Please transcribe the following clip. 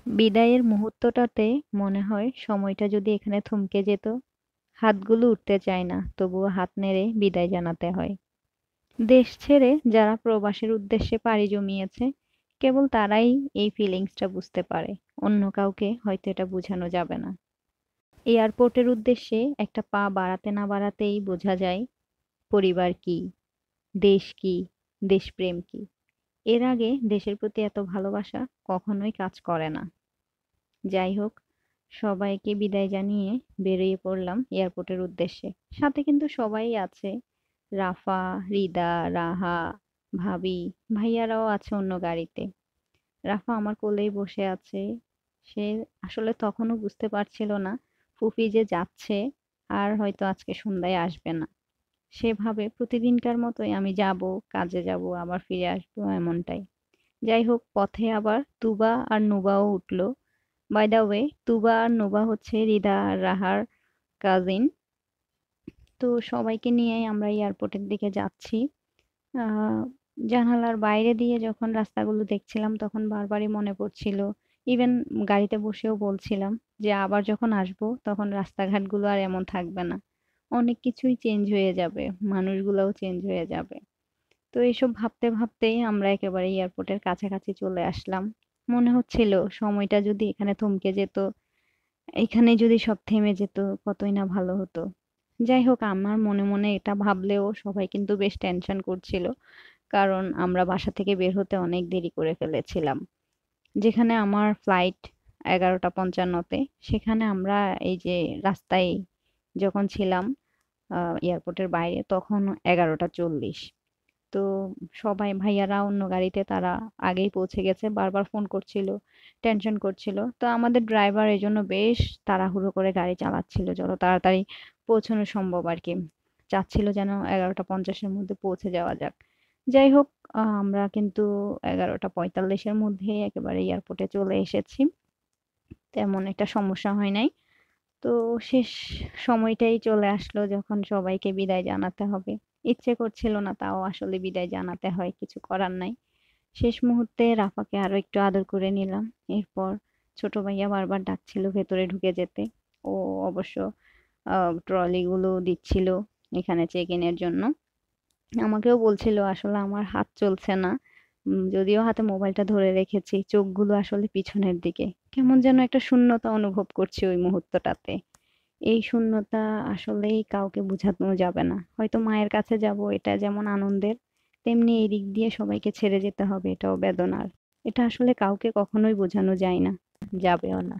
বিদায়ের মুহূর্তটাতে মনে হয় সময়টা যদি এখানে থমকে যেত। হাতগুলো উঠতে চায় না, তবুও হাত নেড়ে বিদায় জানাতে হয়। দেশ ছেড়ে যারা প্রবাসের উদ্দেশ্যে পাড়ি জমিয়েছে, কেবল তারাই এই ফিলিংসটা বুঝতে পারে। অন্য কাউকে হয়তো এটা বোঝানো যাবে না। এয়ারপোর্টের উদ্দেশ্যে একটা পা বাড়াতে না বাড়াতেই বোঝা যায় পরিবার কি, দেশ কি, দেশপ্রেম কি। এর আগে দেশের প্রতি এত ভালোবাসা কখনোই কাজ করে না। যাই হোক, সবাইকে বিদায় জানিয়ে বেরিয়ে পড়লাম এয়ারপোর্টের উদ্দেশ্যে। সাথে কিন্তু সবাই আছে। রাফা, রিদা, রাহা, ভাবি, ভাইয়ারাও আছে অন্য গাড়িতে। রাফা আমার কোলেই বসে আছে। সে আসলে তখনও বুঝতে পারছিল না ফুফি যে যাচ্ছে আর হয়তো আজকে সন্ধ্যায় আসবে না। সে ভাবে প্রতিদিনকার মতোই আমি যাব, কাজে যাব, আবার ফিরে আসবো, এমনটাই। যাই হোক, পথে আবার তুবা আর নুবাও উঠলো। বাই দা ওয়ে, তুবা আর নুবা হচ্ছে রিদা আর রাহার কাজিন। তো সবাইকে নিয়েই আমরা এয়ারপোর্টের দিকে যাচ্ছি। আহ জানালার বাইরে দিয়ে যখন রাস্তাগুলো দেখছিলাম তখন বারবারই মনে পড়ছিল, ইভেন গাড়িতে বসেও বলছিলাম যে আবার যখন আসবো তখন রাস্তাঘাটগুলো আর এমন থাকবে না। অনেক কিছুই চেঞ্জ হয়ে যাবে, মানুষগুলোও চেঞ্জ হয়ে যাবে। তো এইসব ভাবতে ভাবতেই আমরা একেবারে এয়ারপোর্টের কাছাকাছি চলে আসলাম। মনে হচ্ছিল সময়টা যদি এখানে থমকে যেত, এখানে যদি সব থেমে যেত, কতই না ভালো হতো। যাই হোক, আমার মনে মনে এটা ভাবলেও সবাই কিন্তু বেশ টেনশন করছিল, কারণ আমরা বাসা থেকে বের হতে অনেক দেরি করে ফেলেছিলাম। যেখানে আমার ফ্লাইট 11:55-তে, সেখানে আমরা এই যে রাস্তায় যখন ছিলাম এয়ারপোর্টের বাইরে, তখন 11:40। তো সবাই ভাইয়ারা অন্য গাড়িতে, তারা আগেই পৌঁছে গেছে, বারবার ফোন করছিল, টেনশন করছিল। তো আমাদের ড্রাইভার এই জন্য বেশ তাড়াহুড়ো করে গাড়ি চালাচ্ছিল, যত তাড়াতাড়ি পৌঁছানো সম্ভব আর কি। চাচ্ছিল যেন 11:50-এর মধ্যে পৌঁছে যাওয়া যাক। যাই হোক, আমরা কিন্তু 11:45-এর মধ্যে একেবারে এয়ারপোর্টে চলে এসেছি। তেমন একটা সমস্যা হয় নাই। তো শেষ সময়টাই চলে আসলো যখন সবাইকে বিদায় জানাতে হবে। ইচ্ছে করছিল না, তাও আসলে বিদায় জানাতে হয়, কিছু করার নাই। শেষ মুহূর্তে রাফাকে আরো একটু আদর করে নিলাম। এরপর ছোট ভাইয়া বারবার ডাকছিল ভেতরে ঢুকে যেতে। ও অবশ্য ট্রলি গুলো দিচ্ছিল এখানে চেক ইনের জন্য। আমাকেও বলছিল আসলে আমার হাত চলছে না। যদিও হাতে মোবাইলটা ধরে রেখেছি, চোখগুলো আসলে পিছনের দিকে। কেমন যেন একটা শূন্যতা অনুভব করছি ওই মুহূর্তটাতে। এই শূন্যতা আসলেই কাউকে বোঝানো যাবে না। হয়তো মায়ের কাছে যাব, এটা যেমন আনন্দের, তেমনি এই দিক দিয়ে সবাইকে ছেড়ে যেতে হবে, এটাও বেদনার। এটা আসলে কাউকে কখনোই বোঝানো যায় না, যাবেও না।